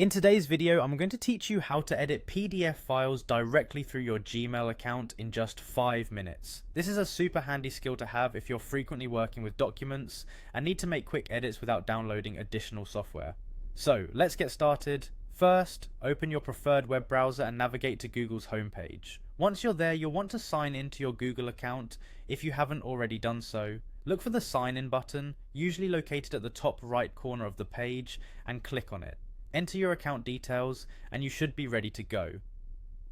In today's video, I'm going to teach you how to edit PDF files directly through your Gmail account in just 5 minutes. This is a super handy skill to have if you're frequently working with documents and need to make quick edits without downloading additional software. So let's get started. First, open your preferred web browser and navigate to Google's homepage. Once you're there, you'll want to sign into your Google account if you haven't already done so. Look for the sign in button, usually located at the top right corner of the page, and click on it. Enter your account details and you should be ready to go.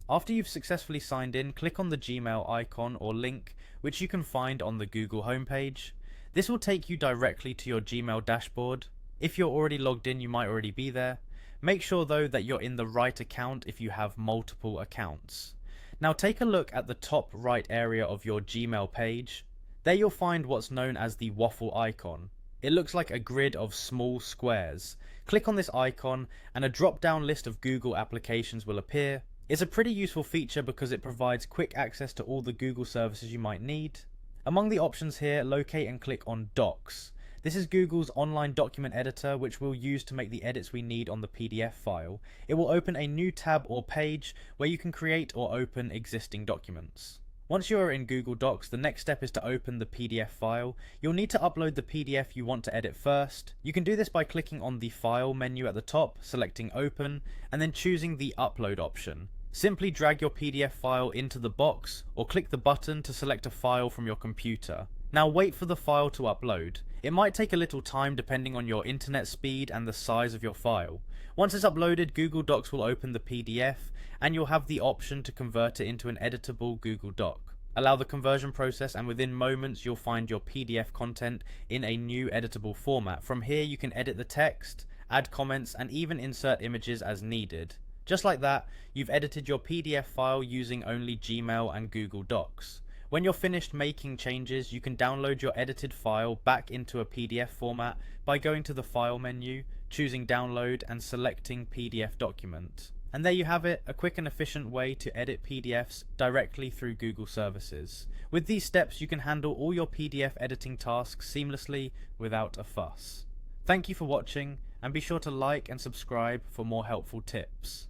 After you've successfully signed in, click on the Gmail icon or link which you can find on the Google homepage. This will take you directly to your Gmail dashboard. If you're already logged in, you might already be there. Make sure though that you're in the right account if you have multiple accounts. Now take a look at the top right area of your Gmail page. There you'll find what's known as the waffle icon. It looks like a grid of small squares. Click on this icon and a drop-down list of Google applications will appear. It's a pretty useful feature because it provides quick access to all the Google services you might need. Among the options here, locate and click on Docs. This is Google's online document editor which we'll use to make the edits we need on the PDF file. It will open a new tab or page where you can create or open existing documents. Once you are in Google Docs, the next step is to open the PDF file. You'll need to upload the PDF you want to edit first. You can do this by clicking on the File menu at the top, selecting Open, and then choosing the Upload option. Simply drag your PDF file into the box, or click the button to select a file from your computer. Now wait for the file to upload. It might take a little time depending on your internet speed and the size of your file. Once it's uploaded, Google Docs will open the PDF and you'll have the option to convert it into an editable Google Doc. Allow the conversion process and within moments you'll find your PDF content in a new editable format. From here you can edit the text, add comments and even insert images as needed. Just like that, you've edited your PDF file using only Gmail and Google Docs. When you're finished making changes, you can download your edited file back into a PDF format by going to the File menu, choosing Download and selecting PDF document. And there you have it, a quick and efficient way to edit PDFs directly through Google services. With these steps, you can handle all your PDF editing tasks seamlessly without a fuss. Thank you for watching, and be sure to like and subscribe for more helpful tips.